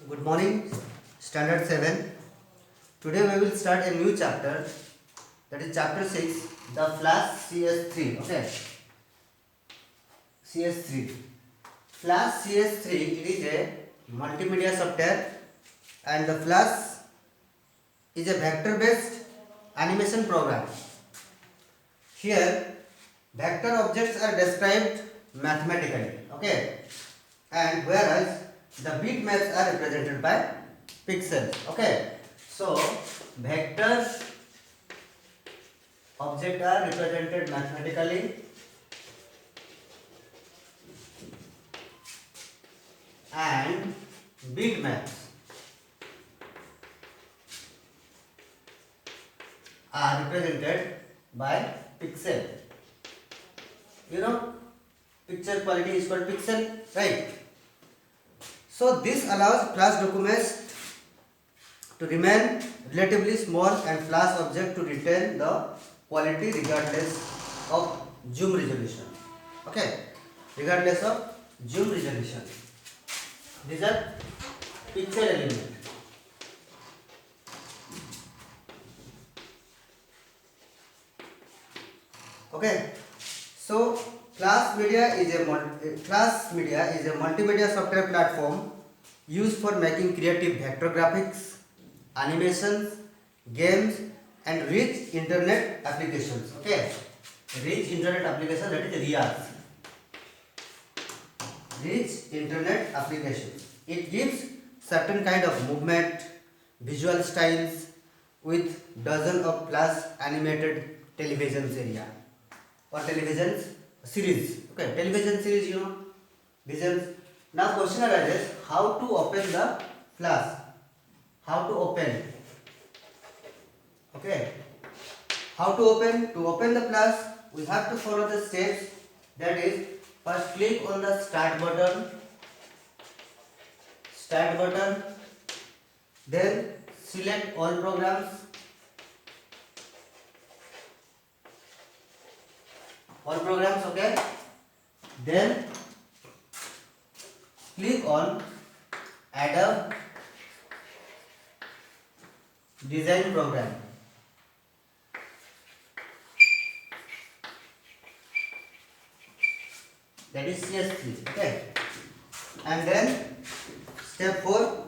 Good morning, Standard 7. Today we will start a new chapter, that is chapter 6, the Flash CS3. Okay, CS3. Flash CS3, it is a multimedia software, and the Flash is a vector based animation program. Here, vector objects are described mathematically. Okay, and whereas the bitmaps are represented by pixels. Okay, so vectors object are represented mathematically and bitmaps are represented by pixel. You know, picture quality is called pixel, right? So this allows Flash documents to remain relatively small and Flash object to retain the quality regardless of zoom resolution. Okay, regardless of zoom resolution. These are pixel element. Okay, so Flash Media is a multimedia software platform used for making creative vector graphics, animations, games, and rich internet applications. Okay, rich internet application, that is RIAs. Rich internet applications. It gives certain kind of movement, visual styles with dozen of Flash animated television area or television series. Okay, television series, you know, visions. Now question arises, how to open the Flash? How to open? Okay, how to open? To open the Flash, we have to follow the steps. That is, first click on the start button. Then select all programs. Okay. Then click on Adobe Design Program. That is CS3. Okay. And then step 4,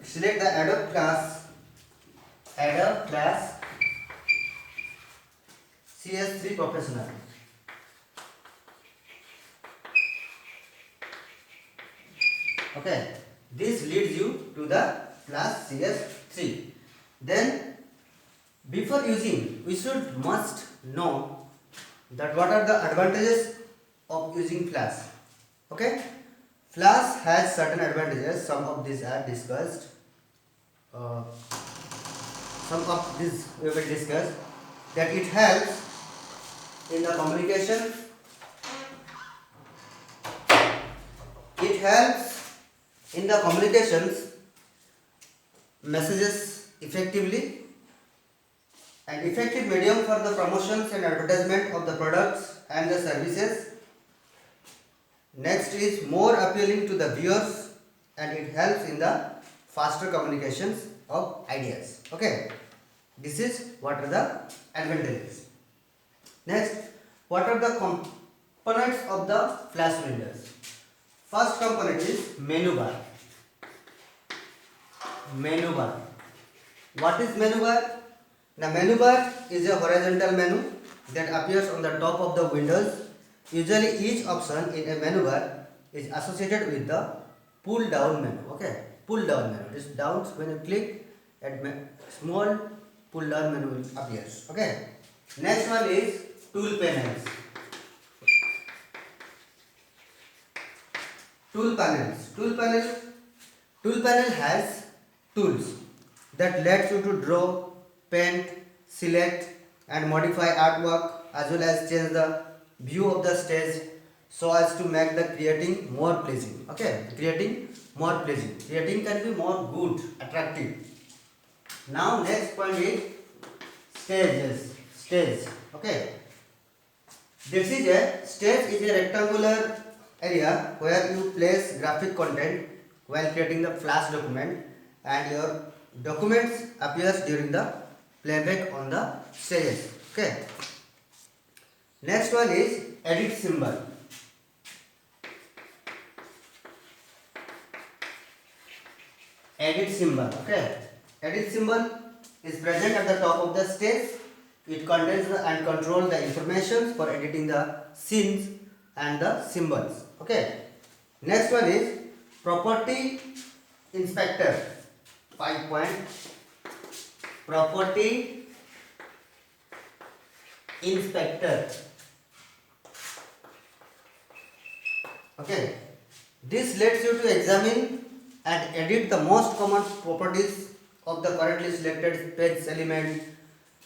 select the Adobe class CS3 Professional. Okay, this leads you to the Flash CS3. Then before using, we must know that what are the advantages of using Flash. Okay, Flash has certain advantages. Some of these are discussed. Some of these we will discuss. That it helps in the communication. It helps in the communications messages effectively, and effective medium for the promotions and advertisement of the products and the services. Next is more appealing to the viewers, and it helps in the faster communications of ideas. Okay, this is what are the advantages. Next, what are the components of the Flash windows? First component is menu bar. What is menu bar? The menu bar is a horizontal menu that appears on the top of the windows. Usually each option in a menu bar is associated with the pull down menu. Okay, pull down menu. This down, when you click, a small pull down menu will appear. Okay. Next one is tool panels. Tool panel has tools that lets you to draw, paint, select and modify artwork, as well as change the view of the stage so as to make the creating more pleasing. Okay, creating can be more good, attractive. Now next point is stage. Okay, this is a rectangular area where you place graphic content while creating the flash document, and your documents appears during the playback on the stages. Okay. Next one is edit symbol. Edit symbol. Okay. Edit symbol is present at the top of the stage. It contains and controls the information for editing the scenes and the symbols. Okay. Next one is property inspector. 5 point. Property inspector. Okay. This lets you to examine and edit the most common properties of the currently selected text element,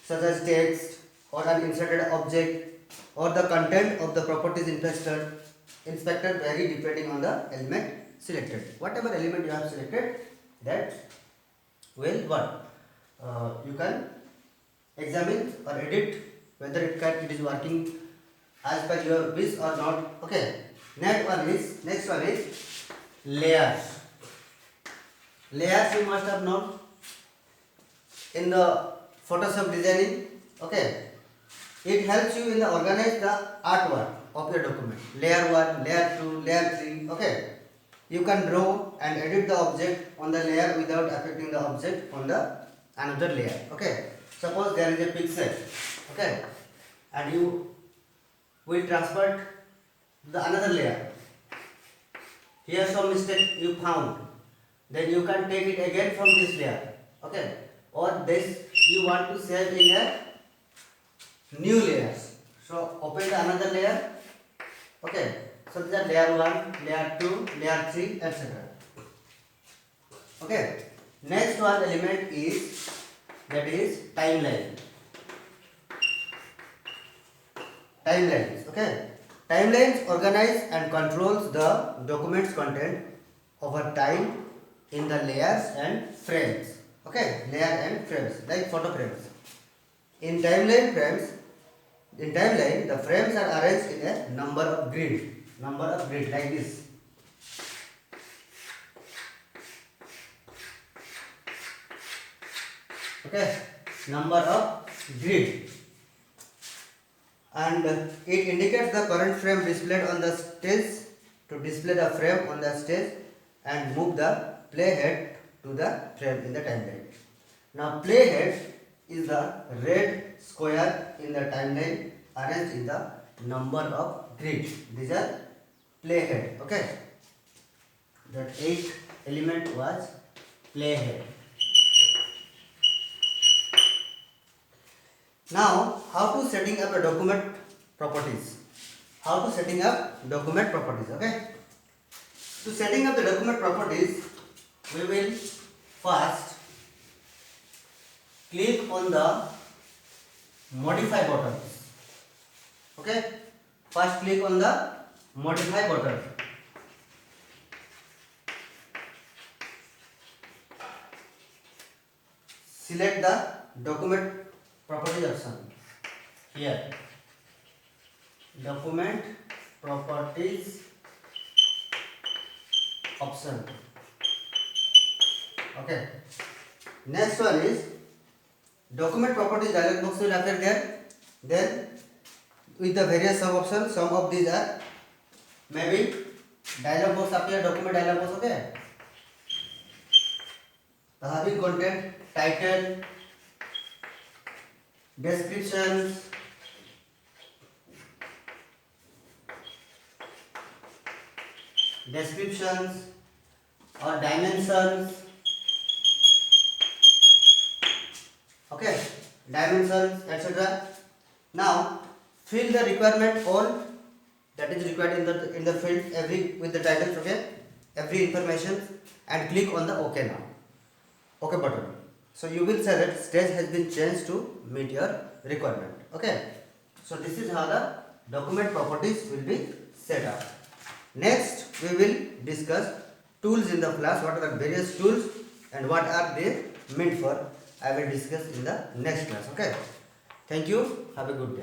such as text or an inserted object, or the content of the properties inspector vary depending on the element selected. Whatever element you have selected, that will you can examine or edit whether it is working as per your wish or not. Okay. Next one is layers. Layers you must have known in the Photoshop designing. Okay. It helps you in the organize the artwork of your document. Layer 1, layer 2, layer 3. Okay. You can draw and edit the object on the layer without affecting the object on the another layer. Okay. Suppose there is a pixel. Okay. And you will transfer the another layer. Here some mistake you found. Then you can take it again from this layer. Okay. Or this you want to save in a new layers. So open the another layer. Okay. So these are layer 1, layer 2, layer 3, etc. Okay. Next one element is timeline. Timelines. Okay. Timelines organize and controls the document's content over time in the layers and frames. Okay, layer and frames like photo frames. In timeline, the frames are arranged in a number of grid like this. Okay, number of grid, and it indicates the current frame displayed on the stage. To display the frame on the stage and move the playhead to the frame in the timeline. Now playhead is the red square in the timeline arranged in the number of grid. These are playhead. Okay. That 8th element was playhead. Now how to setting up a document properties. Okay. To setting up the document properties, we will first click on the modify button. Okay. First click on the modify button. Select the document properties option. Here, document properties option. Okay. Next one is document properties dialog box will appear there. Then with the various sub options, some of these are maybe dialog box appear, document dialog box. Okay. The having content, title, descriptions, or dimensions. Okay, dimensions, etc. Now fill the requirement all that is required in the field with the titles. Okay, every information, and click on the OK now. OK button. So you will say that stage has been changed to meet your requirement. Okay. So this is how the document properties will be set up. Next we will discuss tools in the Flash. What are the various tools and what are they meant for? I will discuss in the next class. Okay. Thank you. Have a good day.